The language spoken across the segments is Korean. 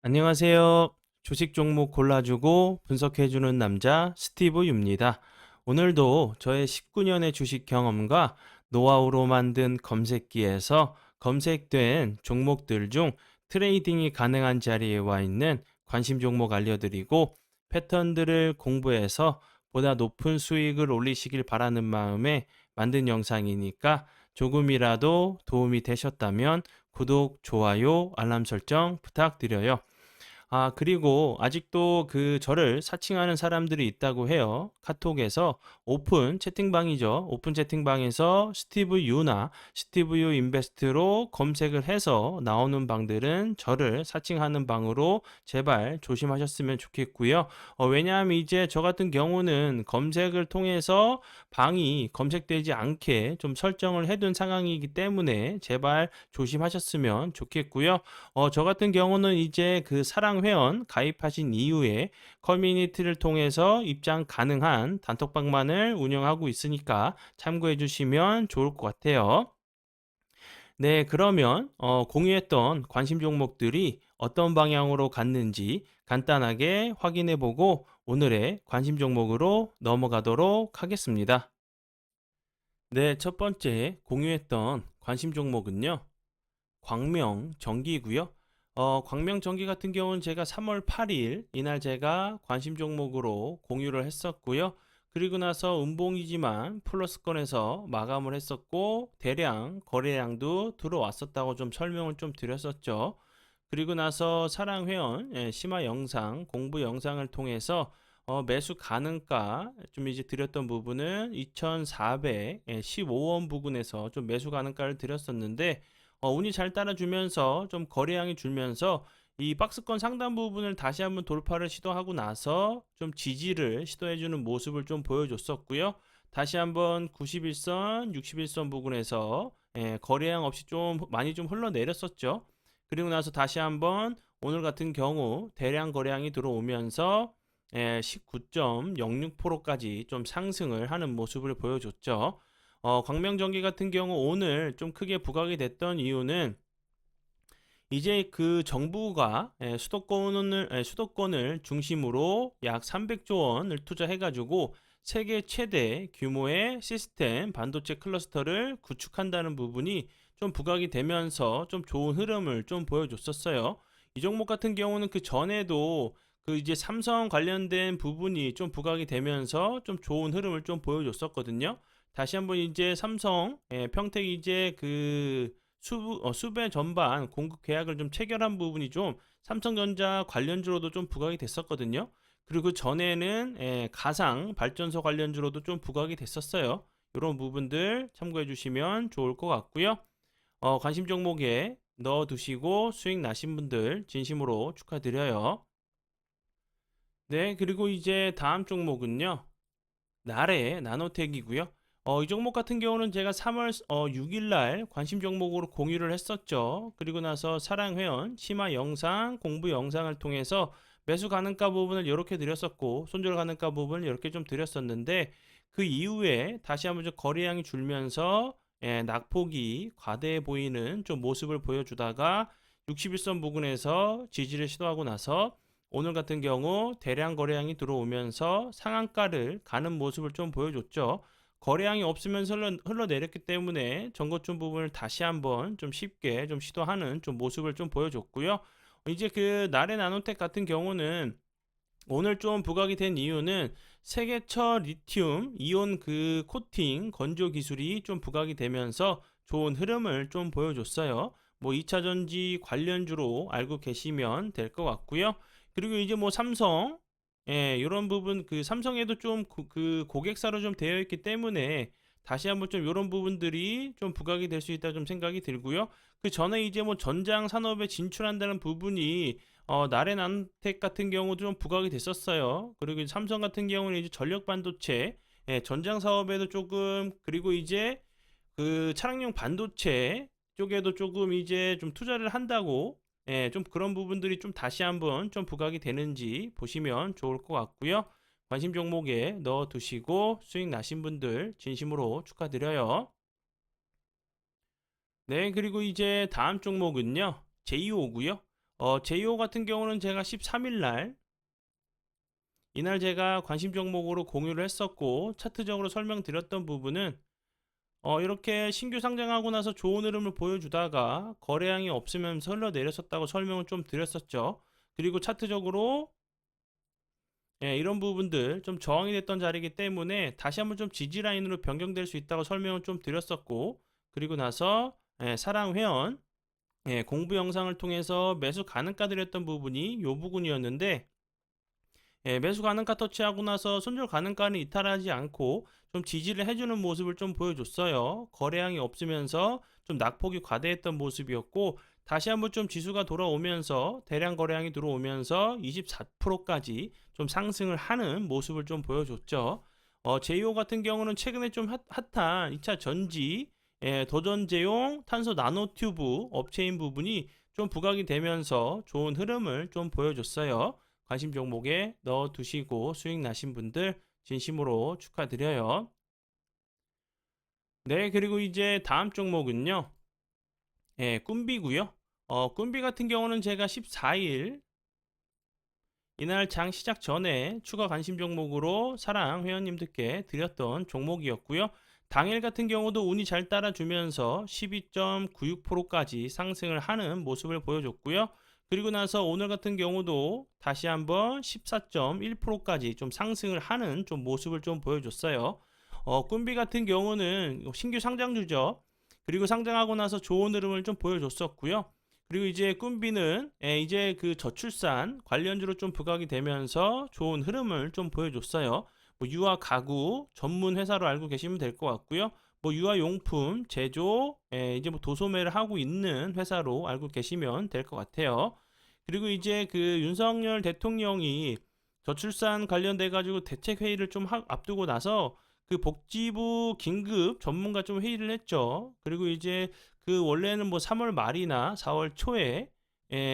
안녕하세요. 주식 종목 골라주고 분석해주는 남자 스티브 유입니다. 오늘도 저의 19년의 주식 경험과 노하우로 만든 검색기에서 검색된 종목들 중 트레이딩이 가능한 자리에 와 있는 관심 종목 알려드리고 패턴들을 공부해서 보다 높은 수익을 올리시길 바라는 마음에 만든 영상이니까 조금이라도 도움이 되셨다면 구독, 좋아요, 알람 설정 부탁드려요. 그리고 아직도 저를 사칭하는 사람들이 있다고 해요. 카톡에서 오픈 채팅방이죠. 오픈 채팅방에서 스티브 유나 스티브 유 인베스트로 검색을 해서 나오는 방들은 저를 사칭하는 방으로 제발 조심하셨으면 좋겠고요. 왜냐하면 이제 저 같은 경우는 검색을 통해서 방이 검색되지 않게 좀 설정을 해둔 상황이기 때문에 제발 조심하셨으면 좋겠고요. 저 같은 경우는 이제 사랑 회원 가입하신 이후에 커뮤니티를 통해서 입장 가능한 단톡방만을 운영하고 있으니까 참고해 주시면 좋을 것 같아요. 네, 그러면 공유했던 관심 종목들이 어떤 방향으로 갔는지 간단하게 확인해 보고 오늘의 관심 종목으로 넘어가도록 하겠습니다. 네, 첫 번째 공유했던 관심 종목은요. 광명전기고요. 광명전기 같은 경우는 제가 3월 8일 이날 제가 관심 종목으로 공유를 했었고요. 그리고 나서 음봉이지만 플러스권에서 마감을 했었고 대량 거래량도 들어왔었다고 좀 설명을 좀 드렸었죠. 그리고 나서 사랑회원 심화 영상 공부 영상을 통해서 매수 가능가 좀 이제 드렸던 부분은 2,415원 부근에서 좀 매수 가능가를 드렸었는데 운이 잘 따라주면서 좀 거래량이 줄면서 이 박스권 상단 부분을 다시 한번 돌파를 시도하고 나서 좀 지지를 시도해주는 모습을 좀 보여줬었고요. 다시 한번 91선, 61선 부근에서 거래량 없이 좀 많이 좀 흘러내렸었죠. 그리고 나서 다시 한번 오늘 같은 경우 대량 거래량이 들어오면서 19.06%까지 좀 상승을 하는 모습을 보여줬죠. 광명전기 같은 경우 오늘 좀 크게 부각이 됐던 이유는 이제 정부가 수도권을 중심으로 약 300조 원을 투자해가지고 세계 최대 규모의 시스템 반도체 클러스터를 구축한다는 부분이 좀 부각이 되면서 좀 좋은 흐름을 좀 보여줬었어요. 이 종목 같은 경우는 그 전에도 이제 삼성 관련된 부분이 좀 부각이 되면서 좀 좋은 흐름을 좀 보여줬었거든요. 다시 한번 이제 삼성, 평택 이제 수배 전반 공급 계약을 좀 체결한 부분이 좀 삼성전자 관련주로도 좀 부각이 됐었거든요. 그리고 전에는 가상 발전소 관련주로도 좀 부각이 됐었어요. 이런 부분들 참고해 주시면 좋을 것 같고요. 관심 종목에 넣어 두시고 수익 나신 분들 진심으로 축하드려요. 네, 그리고 이제 다음 종목은요. 나래 나노텍이고요. 이 종목 같은 경우는 제가 3월 6일 날 관심 종목으로 공유를 했었죠. 그리고 나서 사랑회원 심화 영상 공부 영상을 통해서 매수 가능가 부분을 이렇게 드렸었고 손절 가능가 부분을 이렇게 좀 드렸었는데 그 이후에 다시 한번 좀 거래량이 줄면서 낙폭이 과대해 보이는 좀 모습을 보여주다가 61선 부근에서 지지를 시도하고 나서 오늘 같은 경우 대량 거래량이 들어오면서 상한가를 가는 모습을 좀 보여줬죠. 거래량이 없으면서 흘러내렸기 때문에 전고점 부분을 다시 한번 좀 쉽게 좀 시도하는 좀 모습을 좀 보여줬고요. 이제 나래 나노텍 같은 경우는 오늘 좀 부각이 된 이유는 세계첫 리튬 이온 코팅 건조 기술이 좀 부각이 되면서 좋은 흐름을 좀 보여줬어요. 뭐 2차 전지 관련주로 알고 계시면 될 것 같고요. 그리고 이제 뭐 삼성 이런 부분 삼성에도 좀 고객사로 좀 되어 있기 때문에 다시 한번 좀 이런 부분들이 좀 부각이 될 수 있다 좀 생각이 들고요. 그 전에 이제 뭐 전장 산업에 진출한다는 부분이 나래난텍 같은 경우도 좀 부각이 됐었어요. 그리고 삼성 같은 경우는 이제 전력 반도체 전장 사업에도 조금 그리고 이제 차량용 반도체 쪽에도 조금 이제 좀 투자를 한다고 좀 그런 부분들이 좀 다시 한번 좀 부각이 되는지 보시면 좋을 것 같고요. 관심 종목에 넣어 두시고 수익 나신 분들 진심으로 축하드려요. 네, 그리고 이제 다음 종목은요. 제이오고요. 제이오 같은 경우는 제가 13일 날 이날 제가 관심 종목으로 공유를 했었고 차트적으로 설명드렸던 부분은 이렇게 신규 상장하고 나서 좋은 흐름을 보여주다가 거래량이 없으면서 흘러내렸었다고 설명을 좀 드렸었죠. 그리고 차트적으로 이런 부분들 좀 저항이 됐던 자리이기 때문에 다시 한번 좀 지지 라인으로 변경될 수 있다고 설명을 좀 드렸었고, 그리고 나서 사랑 회원 공부 영상을 통해서 매수 가능가 드렸던 부분이 이 부분이었는데, 매수 가능가 터치하고 나서 손절 가능가는 이탈하지 않고 좀 지지를 해주는 모습을 좀 보여줬어요. 거래량이 없으면서 좀 낙폭이 과대했던 모습이었고, 다시 한번 좀 지수가 돌아오면서 대량 거래량이 들어오면서 24%까지 좀 상승을 하는 모습을 좀 보여줬죠. 제이오 같은 경우는 최근에 좀 핫한 2차 전지 도전제용 탄소 나노튜브 업체인 부분이 좀 부각이 되면서 좋은 흐름을 좀 보여줬어요. 관심 종목에 넣어 두시고 수익 나신 분들 진심으로 축하드려요. 네, 그리고 이제 다음 종목은요. 꿈비고요. 꿈비 같은 경우는 제가 14일 이날 장 시작 전에 추가 관심 종목으로 사랑 회원님들께 드렸던 종목이었고요. 당일 같은 경우도 운이 잘 따라주면서 12.96%까지 상승을 하는 모습을 보여줬고요. 그리고 나서 오늘 같은 경우도 다시 한번 14.1%까지 좀 상승을 하는 좀 모습을 좀 보여줬어요. 꿈비 같은 경우는 신규 상장주죠. 그리고 상장하고 나서 좋은 흐름을 좀 보여줬었고요. 그리고 이제 꿈비는 이제 그 저출산 관련주로 좀 부각이 되면서 좋은 흐름을 좀 보여줬어요. 뭐 유아 가구 전문 회사로 알고 계시면 될 것 같고요. 뭐 유아 용품 제조 이제 뭐 도소매를 하고 있는 회사로 알고 계시면 될 것 같아요. 그리고 이제 그 윤석열 대통령이 저출산 관련돼 가지고 대책 회의를 좀 앞두고 나서 그 복지부 긴급 전문가 좀 회의를 했죠. 그리고 이제 그 원래는 뭐 3월 말이나 4월 초에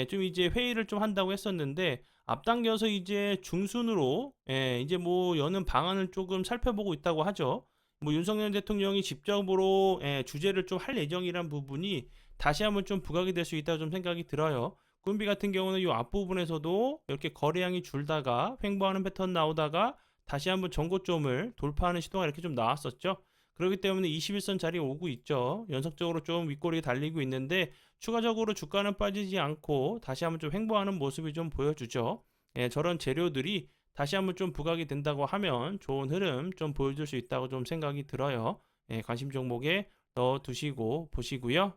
좀 이제 회의를 좀 한다고 했었는데 앞당겨서 이제 중순으로 이제 뭐 여는 방안을 조금 살펴보고 있다고 하죠. 뭐 윤석열 대통령이 직접으로 주재를 좀 할 예정이란 부분이 다시 한번 좀 부각이 될 수 있다고 좀 생각이 들어요. 꿈비 같은 경우는 이 앞부분에서도 이렇게 거래량이 줄다가 횡보하는 패턴 나오다가 다시 한번 전고점을 돌파하는 시도가 이렇게 좀 나왔었죠. 그렇기 때문에 21선 자리에 오고 있죠. 연속적으로 좀 윗꼬리 달리고 있는데 추가적으로 주가는 빠지지 않고 다시 한번 좀 횡보하는 모습이 좀 보여주죠. 저런 재료들이 다시 한번 좀 부각이 된다고 하면 좋은 흐름 좀 보여줄 수 있다고 좀 생각이 들어요. 관심 종목에 넣어 두시고 보시고요.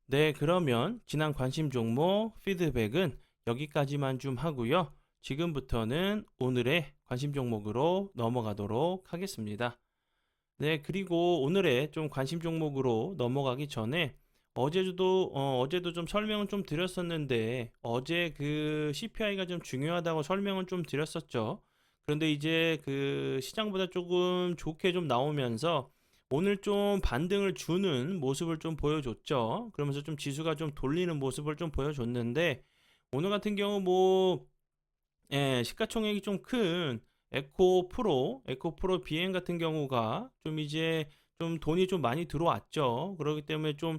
네, 그러면 지난 관심 종목 피드백은 여기까지만 좀 하고요. 지금부터는 오늘의 관심 종목으로 넘어가도록 하겠습니다. 네, 그리고 오늘의 좀 관심 종목으로 넘어가기 전에 어제도 좀 설명을 좀 드렸었는데 어제 그 CPI가 좀 중요하다고 설명을 좀 드렸었죠. 그런데 이제 그 시장보다 조금 좋게 좀 나오면서 오늘 좀 반등을 주는 모습을 좀 보여줬죠. 그러면서 좀 지수가 좀 돌리는 모습을 좀 보여줬는데 오늘 같은 경우 뭐 시가총액이 좀 큰 에코 프로 비행 같은 경우가 좀 이제 좀 돈이 좀 많이 들어왔죠. 그렇기 때문에 좀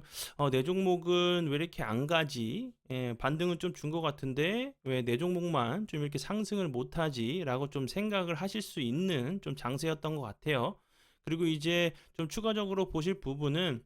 내 종목은 왜 이렇게 안 가지? 반등은 좀 준 것 같은데 왜 내 종목만 좀 이렇게 상승을 못하지?라고 좀 생각을 하실 수 있는 좀 장세였던 것 같아요. 그리고 이제 좀 추가적으로 보실 부분은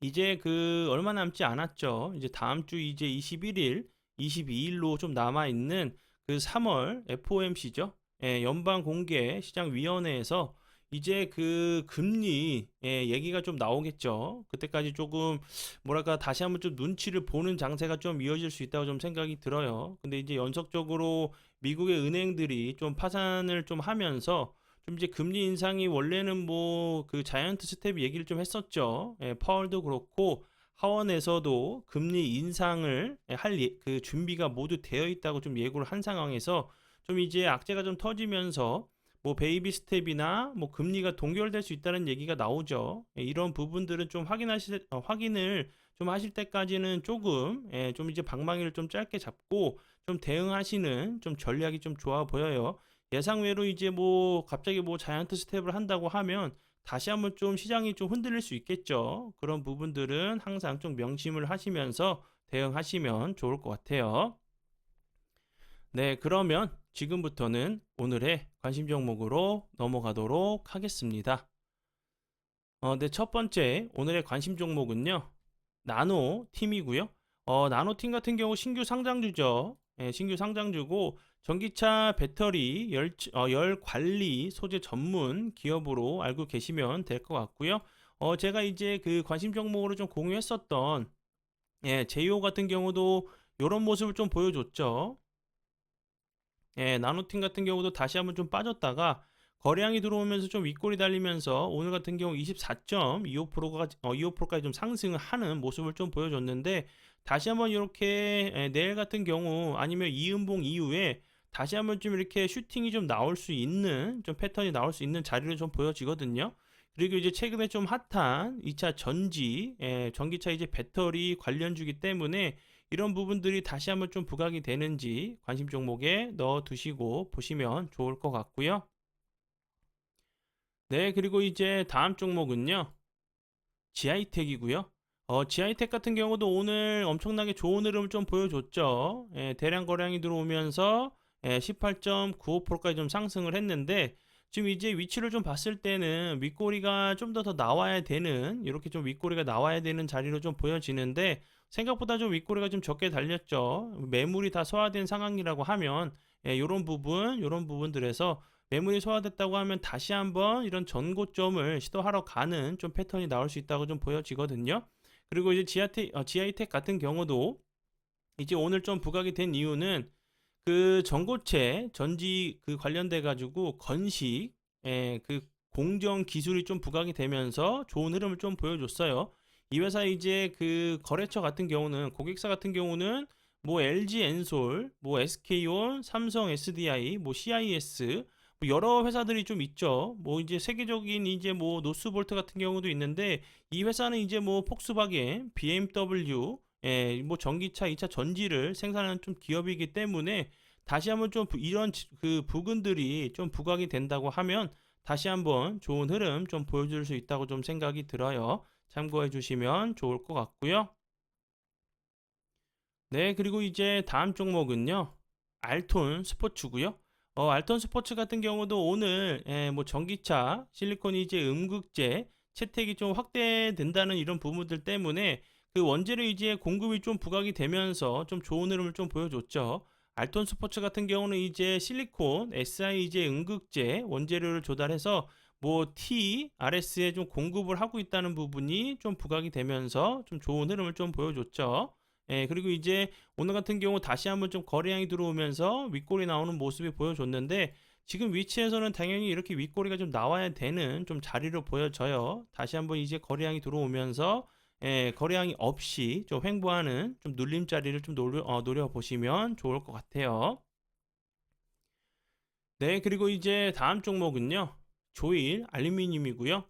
이제 그 얼마 남지 않았죠. 이제 다음 주 이제 21일, 22일로 좀 남아 있는 그 3월 FOMC죠. 연방 공개 시장 위원회에서 이제 그 금리 얘기가 좀 나오겠죠. 그때까지 조금 뭐랄까 다시 한번 좀 눈치를 보는 장세가 좀 이어질 수 있다고 좀 생각이 들어요. 근데 이제 연속적으로 미국의 은행들이 좀 파산을 좀 하면서 좀 이제 금리 인상이 원래는 뭐 그 자이언트 스텝 얘기를 좀 했었죠. 파월도 그렇고 하원에서도 금리 인상을 할 그 준비가 모두 되어 있다고 좀 예고를 한 상황에서 좀 이제 악재가 좀 터지면서 뭐 베이비 스텝이나 뭐 금리가 동결될 수 있다는 얘기가 나오죠. 이런 부분들은 좀 확인을 좀 하실 때까지는 조금 좀 이제 방망이를 좀 짧게 잡고 좀 대응하시는 좀 전략이 좀 좋아 보여요. 예상외로 이제 뭐 갑자기 뭐 자이언트 스텝을 한다고 하면 다시 한번 좀 시장이 좀 흔들릴 수 있겠죠. 그런 부분들은 항상 좀 명심을 하시면서 대응하시면 좋을 것 같아요. 네, 그러면 지금부터는 오늘의 관심 종목으로 넘어가도록 하겠습니다. 네, 첫 번째 오늘의 관심 종목은요. 나노팀이고요. 나노팀 같은 경우 신규 상장주죠. 예, 신규 상장주고 전기차 배터리 열 관리 소재 전문 기업으로 알고 계시면 될 것 같고요. 제가 이제 그 관심 종목으로 좀 공유했었던 제이오 같은 경우도 이런 모습을 좀 보여줬죠. 나노팀 같은 경우도 다시 한번 좀 빠졌다가 거래량이 들어오면서 좀 윗골이 달리면서 오늘 같은 경우 24.25%까지 좀 상승을 하는 모습을 좀 보여줬는데 다시 한번 이렇게 내일 같은 경우 아니면 이음봉 이후에 다시 한번 좀 이렇게 슈팅이 좀 나올 수 있는 좀 패턴이 나올 수 있는 자리로 좀 보여지거든요. 그리고 이제 최근에 좀 핫한 2차 전지, 전기차 이제 배터리 관련주기 때문에 이런 부분들이 다시 한번 좀 부각이 되는지 관심 종목에 넣어 두시고 보시면 좋을 것 같고요. 네, 그리고 이제 다음 종목은요. 지아이텍이고요. 지아이텍 같은 경우도 오늘 엄청나게 좋은 흐름을 좀 보여줬죠. 대량 거래량이 들어오면서 18.95%까지 좀 상승을 했는데 지금 이제 위치를 좀 봤을 때는 윗꼬리가 좀 더 나와야 되는 이렇게 좀 윗꼬리가 나와야 되는 자리로 좀 보여지는데 생각보다 좀 윗꼬리가 좀 적게 달렸죠. 매물이 다 소화된 상황이라고 하면 이런 부분들에서 매물이 소화됐다고 하면 다시 한번 이런 전고점을 시도하러 가는 좀 패턴이 나올 수 있다고 좀 보여지거든요. 그리고 이제 지아이텍 같은 경우도 이제 오늘 좀 부각이 된 이유는 그 전고체 전지 그 관련돼 가지고 건식 그 공정 기술이 좀 부각이 되면서 좋은 흐름을 좀 보여줬어요. 이 회사 이제 그 거래처 같은 경우는 고객사 같은 경우는 뭐 LG 엔솔, 뭐 SK온, 삼성 SDI, 뭐 CIS 뭐 여러 회사들이 좀 있죠. 뭐 이제 세계적인 이제 뭐 노스볼트 같은 경우도 있는데 이 회사는 이제 뭐 폭스바겐, BMW 뭐 전기차, 2차 전지를 생산하는 좀 기업이기 때문에 다시 한번 좀 이런 그 부분들이 좀 부각이 된다고 하면 다시 한번 좋은 흐름 좀 보여줄 수 있다고 좀 생각이 들어요. 참고해 주시면 좋을 것 같고요. 네, 그리고 이제 다음 종목은요. 알톤 스포츠고요. 알톤 스포츠 같은 경우도 오늘 뭐 전기차, 실리콘 이제 음극재 채택이 좀 확대된다는 이런 부분들 때문에 그 원재료 이제 공급이 좀 부각이 되면서 좀 좋은 흐름을 좀 보여줬죠. 알톤 스포츠 같은 경우는 이제 실리콘, SI 이제 음극재 원재료를 조달해서 뭐 T, RS에 좀 공급을 하고 있다는 부분이 좀 부각이 되면서 좀 좋은 흐름을 좀 보여줬죠. 그리고 이제 오늘 같은 경우 다시 한번 좀 거래량이 들어오면서 윗골이 나오는 모습이 보여줬는데 지금 위치에서는 당연히 이렇게 윗골이가 좀 나와야 되는 좀 자리로 보여져요. 다시 한번 이제 거래량이 들어오면서 거래량이 없이 좀 횡보하는 좀 눌림자리를 좀 노려보시면 좋을 것 같아요. 네, 그리고 이제 다음 종목은요. 조일 알루미늄이고요.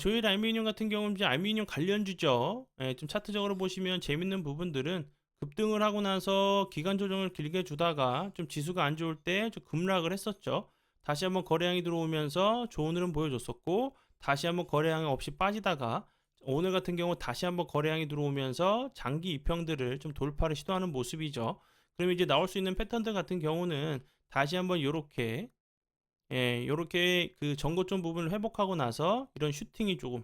조일 알루미늄 같은 경우는 이제 알루미늄 관련주죠. 좀 차트적으로 보시면 재밌는 부분들은 급등을 하고 나서 기간 조정을 길게 주다가 좀 지수가 안 좋을 때 좀 급락을 했었죠. 다시 한번 거래량이 들어오면서 좋은 흐름 보여줬었고 다시 한번 거래량이 없이 빠지다가 오늘 같은 경우 다시 한번 거래량이 들어오면서 장기 입형들을 좀 돌파를 시도하는 모습이죠. 그럼 이제 나올 수 있는 패턴들 같은 경우는 다시 한번 요렇게 그 전고점 부분을 회복하고 나서 이런 슈팅이 조금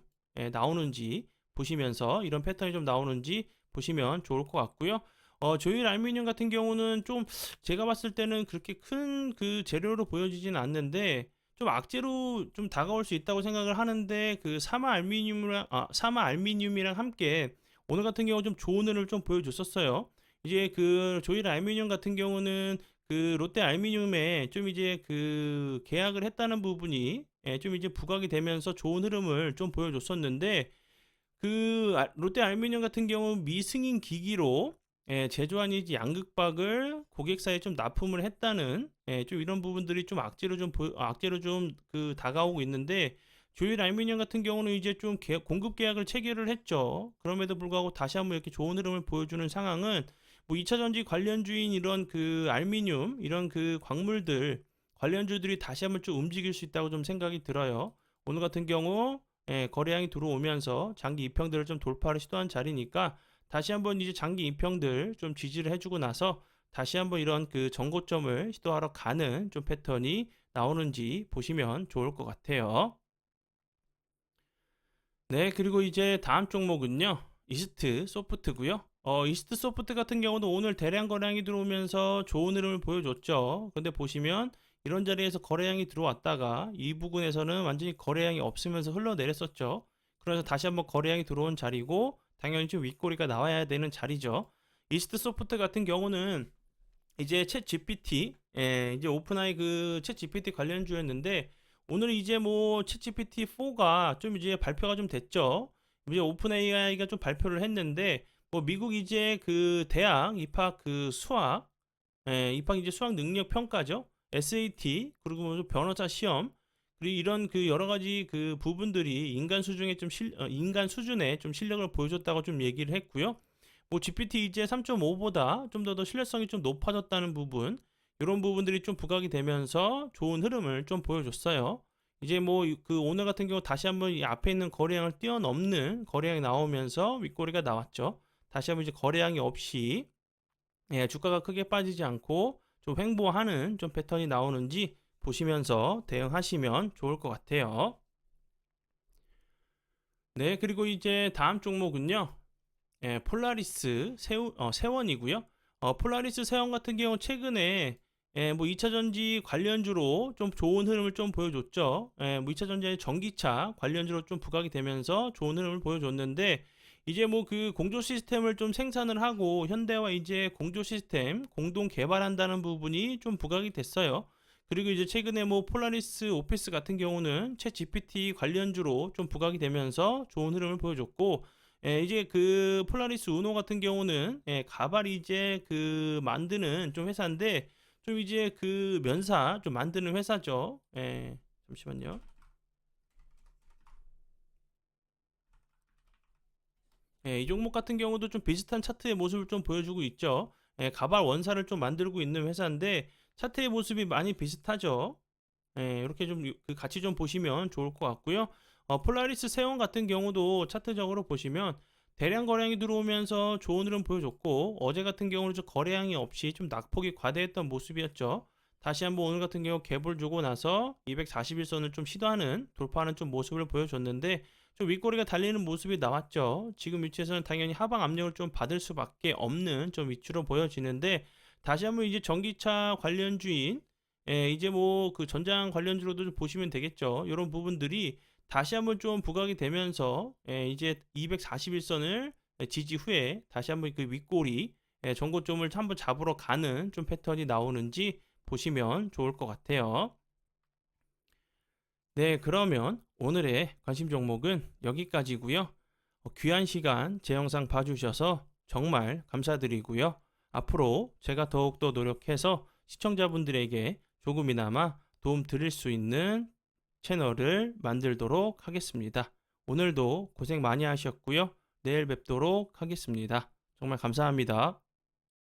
나오는지 보시면서 이런 패턴이 좀 나오는지 보시면 좋을 것 같고요. 조일 알루미늄 같은 경우는 좀 제가 봤을 때는 그렇게 큰 그 재료로 보여지진 않는데 좀 악재로 좀 다가올 수 있다고 생각을 하는데 그 사마 알루미늄이랑 함께 오늘 같은 경우 좀 좋은 흐름을 좀 보여줬었어요. 이제 그 조일 알루미늄 같은 경우는 그 롯데 알루미늄에 좀 이제 그 계약을 했다는 부분이 좀 이제 부각이 되면서 좋은 흐름을 좀 보여줬었는데 그 롯데 알루미늄 같은 경우 미승인 기기로 제조한 이제 양극박을 고객사에 좀 납품을 했다는 좀 이런 부분들이 좀 악재로 좀 그 다가오고 있는데 조일 알루미늄 같은 경우는 이제 좀 공급 계약을 체결을 했죠. 그럼에도 불구하고 다시 한번 이렇게 좋은 흐름을 보여주는 상황은 뭐 2차 전지 관련주인 이런 그 알루미늄 이런 그 광물들 관련주들이 다시 한번 좀 움직일 수 있다고 좀 생각이 들어요. 오늘 같은 경우 거래량이 들어오면서 장기 입형들을 좀 돌파를 시도한 자리니까 다시 한번 이제 장기 인평들 좀 지지를 해주고 나서 다시 한번 이런 그 전고점을 시도하러 가는 좀 패턴이 나오는지 보시면 좋을 것 같아요. 네, 그리고 이제 다음 종목은요. 이스트 소프트고요. 이스트 소프트 같은 경우도 오늘 대량 거래량이 들어오면서 좋은 흐름을 보여줬죠. 근데 보시면 이런 자리에서 거래량이 들어왔다가 이 부분에서는 완전히 거래량이 없으면서 흘러내렸었죠. 그래서 다시 한번 거래량이 들어온 자리고 당연히 좀 윗꼬리가 나와야 되는 자리죠. 이스트 소프트 같은 경우는 이제 챗 GPT, 이제 오픈AI 그 챗 GPT 관련주였는데 오늘 이제 뭐 챗 GPT 4가 좀 이제 발표가 좀 됐죠. 이제 오픈AI가 좀 발표를 했는데 뭐 미국 이제 그 대학 입학 그 수학, 입학 이제 수학 능력 평가죠. SAT 그리고 뭐 변호사 시험 그리고 이런 그 여러 가지 그 부분들이 인간 수준의 좀 실력을 보여줬다고 좀 얘기를 했고요. 뭐 GPT 이제 3.5보다 좀 더 신뢰성이 좀 높아졌다는 부분, 이런 부분들이 좀 부각이 되면서 좋은 흐름을 좀 보여줬어요. 이제 뭐 그 오늘 같은 경우 다시 한번 이 앞에 있는 거래량을 뛰어넘는 거래량이 나오면서 윗꼬리가 나왔죠. 다시 한번 이제 거래량이 없이 주가가 크게 빠지지 않고 좀 횡보하는 좀 패턴이 나오는지 보시면서 대응하시면 좋을 것 같아요. 네, 그리고 이제 다음 종목은요. 폴라리스 세원이고요. 폴라리스 세원 같은 경우 최근에 뭐 2차 전지 관련주로 좀 좋은 흐름을 좀 보여줬죠. 뭐 2차 전지의 전기차 관련주로 좀 부각이 되면서 좋은 흐름을 보여줬는데 이제 뭐 그 공조 시스템을 좀 생산을 하고 현대와 이제 공조 시스템 공동 개발한다는 부분이 좀 부각이 됐어요. 그리고 이제 최근에 뭐 폴라리스 오피스 같은 경우는 챗 GPT 관련주로 좀 부각이 되면서 좋은 흐름을 보여줬고 이제 그 폴라리스 우노 같은 경우는 가발 이제 그 만드는 좀 회사인데 좀 이제 그 면사 좀 만드는 회사죠. 잠시만요. 이 종목 같은 경우도 좀 비슷한 차트의 모습을 좀 보여주고 있죠. 가발 원사를 좀 만들고 있는 회사인데 차트의 모습이 많이 비슷하죠. 이렇게 좀 그 같이 좀 보시면 좋을 것 같고요. 폴라리스 세원 같은 경우도 차트적으로 보시면 대량 거래량이 들어오면서 좋은 흐름 보여줬고 어제 같은 경우는 좀 거래량이 없이 좀 낙폭이 과대했던 모습이었죠. 다시 한번 오늘 같은 경우 갭을 주고 나서 241선을 좀 시도하는 돌파하는 좀 모습을 보여줬는데 좀 윗꼬리가 달리는 모습이 나왔죠. 지금 위치에서는 당연히 하방 압력을 좀 받을 수밖에 없는 좀 위치로 보여지는데 다시 한번 이제 전기차 관련주인 이제 뭐 그 전장 관련주로도 좀 보시면 되겠죠. 이런 부분들이 다시 한번 좀 부각이 되면서 이제 241선을 지지 후에 다시 한번 그 윗꼬리 전고점을 한번 잡으러 가는 좀 패턴이 나오는지 보시면 좋을 것 같아요. 네, 그러면 오늘의 관심 종목은 여기까지고요. 귀한 시간 제 영상 봐주셔서 정말 감사드리고요. 앞으로 제가 더욱더 노력해서 시청자분들에게 조금이나마 도움 드릴 수 있는 채널을 만들도록 하겠습니다. 오늘도 고생 많이 하셨고요. 내일 뵙도록 하겠습니다. 정말 감사합니다.